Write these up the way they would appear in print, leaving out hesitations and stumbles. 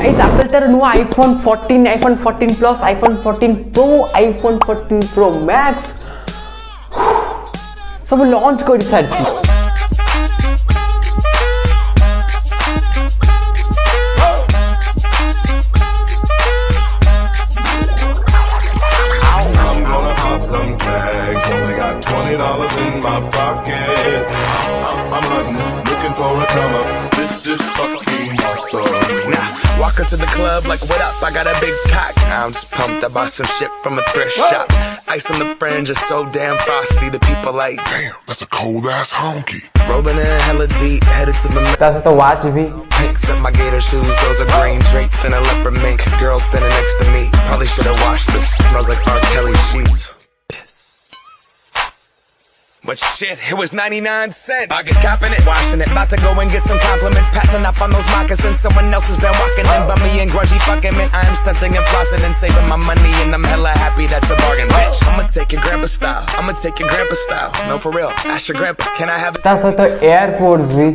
Guys Apple तार नुआ iPhone 14, iPhone 14 Plus, iPhone 14 Pro, iPhone 14 Pro Max सब launch कर सारछि। Some tags, only got $20 in my pocket. I'm hunting, looking for a come up. This is fucking awesome. Now, walk into the club like, what up? I got a big cock. I'm just pumped. I bought some shit from a thrift shop. Ice on the fringe is so damn frosty. The people like, Damn, that's a cold ass honky. rolling in hella deep, headed to the तासे तो watch भी Pinks up my gator shoes, those are green draped in a leopard mink. Girl standing next to me, probably should've washed this. Smells like R. Kelly sheets. But shit, it was 99 cents. I get copping it, washing it. About to go and get some compliments. Passing up on those moccasins. Someone else has been walking in by me and grudgy fucking me. I am stunting and flossing and saving my money. And I'm hella happy that's a bargain, bitch. I'ma take your grandpa style. I'ma take your grandpa style. No, for real. Ask your grandpa, can I have it? तासे तो AirPods भी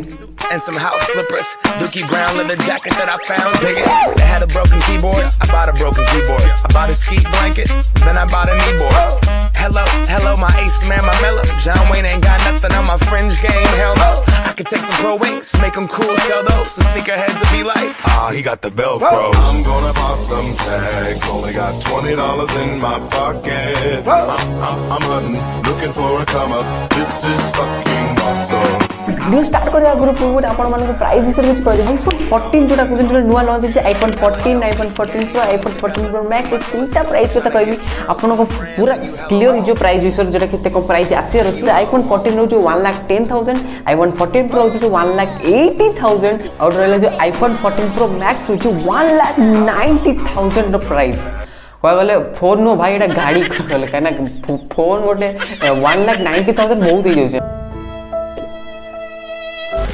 And some house slippers. Dookie brown leather jacket that I found. Dig it. They had a broken keyboard. I bought a broken keyboard. I bought a ski blanket. Then I bought a kneeboard. Hello, hello, my ace man, my mellow. John Wayne ain't got nothing on my fringe game. Hell no. I could take some pro wings, make them cool, sell those. The sneakerheads will be like, ah, he got the Velcro. I'm gonna pop some tags, only got $20 in my pocket. I'm hunting, looking for a come up. This is fucking awesome. Video start करया group पूरा आपण मानको price विषय कुछ कह iPhone 14 जोटा को नुआ लॉन्च है iPhone 14, iPhone 14 Pro, iPhone 14 Pro Max तीनटा प्राइस कथा कहबी आपण को पूरा क्लियर जो प्राइस विषय जोटा केते को प्राइस आसी रहछि iPhone 14 रो जो 1,10,000, iPhone 14 Pro जो 1,80,000 और रहला जो iPhone 14 Pro Max जो 1,90,000 रो प्राइस कहले फोन नो भाई एटा गाड़ी कहले काना फोन गोटे 1,90,000 बहुत ही जाउ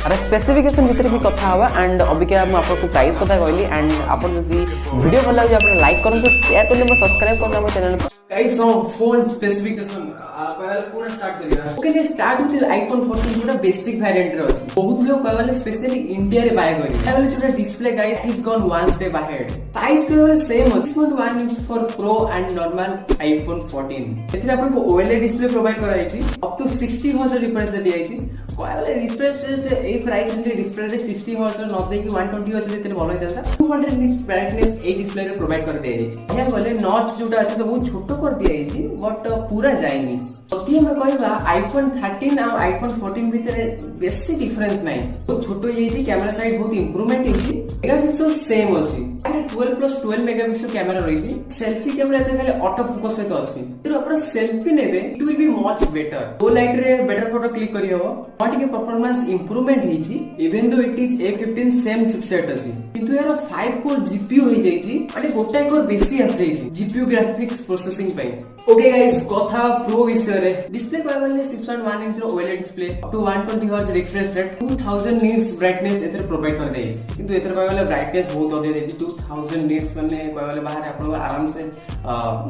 अरे स्पेसिफिकेशन भीतर भी कथा हवा एंड अभी के हम आपको प्राइस कथा कहली एंड आपन यदि वीडियो भल लागे आपन लाइक करन शेयर करले म सब्सक्राइब करन हम channel guys so phone specification पहले पूरा स्टार्ट करिया ओके ले स्टार्ट विथ iPhone 14 जोटा बेसिक वेरिएंट रे अछि बहुत लोग कहले स्पेशली इंडिया रे बाय करी कहले जोटा display guide is gone one step ahead size कहले सेम अछि 6.1 inch for pro and normal iPhone 14 एथिरा आपन को OLED डिस्प्ले प्रोवाइड कराई छि up to 60 hertz refresh rate दिया छि कहले रिफ्रेश रेट ए प्राइस रे डिस्प्ले रे 60 हर्ट्ज न दे कि 120 हर्ट्ज रे भलो होता 200 निट्स ब्राइटनेस ए डिस्प्ले रे प्रोवाइड कर दे छि या कहले नॉच जोटा अछि सब छोटो कर दिया छि बट पूरा जाइनी अति हम कहबा iPhone 13 और iPhone 14 भीतर बेसी डिफरेंस नै तो छोटो ये छि कैमरा साइड बहुत इंप्रूवमेंट हि मेगापिक्सल सेम अछि 12 प्लस 12 मेगापिक्सल कैमरा रही छि सेल्फी कैमरा एते खाली ऑटो फोकस से तो अछि तो अपन सेल्फी नेबे it will be much better low light रे बेटर फोटो क्लिक करी हो और के परफॉर्मेंस इंप्रूवमेंट हि छि even though it is A15 same chipset अछि किंतु यार 5 कोर जीपीयू हो जाई छि अटे गोटा कोर बेसी आस जाई छि जीपीयू ग्राफिक्स प्रोसेसिंग पे ओके गाइस कथा प्रो विषय रे डिस्प्ले कहले 6.1 इंच रो OLED display up to 120 hertz refresh rate 2000 nits brightness एथरे प्रोवाइड कर दे छि किंतु एथरे कहले ब्राइटनेस बहुत अधिक दे छि 2000 निट्स माने कहले बाहर आपण आराम से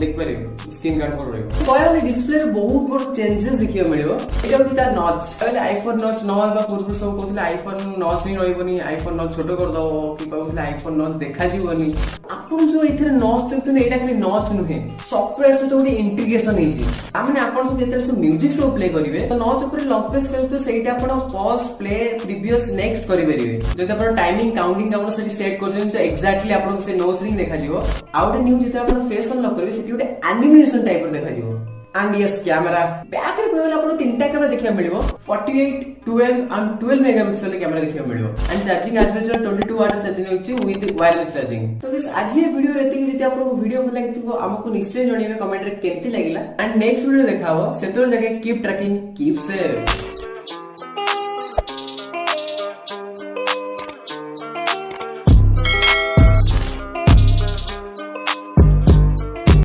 देख पारे स्क्रीन गार्ड पर रहबो कहले डिस्प्ले रे बहुत बड़ चेंजेस देखियो मिलियो एटा होती तार नॉच कहले आईफोन नॉच न होबा पूर्व सब कहले आईफोन नॉच नहीं रहबोनी आईफोन नॉच छोटो कर दो कि कहले आईफोन नॉच देखा जीवनी आपण जो एथरे नॉच देखछन एटा खाली नॉच नुहे सॉफ्टवेयर से तो इंटीग्रेशन है जी आमने आपण सब जेतले सब म्यूजिक सब प्ले करिवे तो नॉच ऊपर लॉक प्रेस करबे तो सेटा आपण पॉज प्ले प्रीवियस नेक्स्ट करि परिवे जदि आपण टाइमिंग काउंटिंग आपण सेटी सेट करछन तो एक्जेक्टली आपण से नोज रिंग देखा जिवो आउट न्यू जेते आपण फेस अनलॉक करिवे सेटी उटे एनिमेशन टाइप देखा जिवो एंड यस कैमरा बैक रे कहले आपण तीनटा कैमरा देखिया मिलिबो 48 12 एंड 12 मेगापिक्सल कैमरा देखिया मिलिबो and charging average 22 watt charging होची विथ वायरलेस चार्जिंग तो दिस आज ये वीडियो रहती कि जति आपको वीडियो भल लागितो हमको निश्चय जणीबे कमेंट रे केमती लागिला एंड नेक्स्ट वीडियो देखाबो सेतोर जगह कीप ट्रैकिंग कीप सेफ।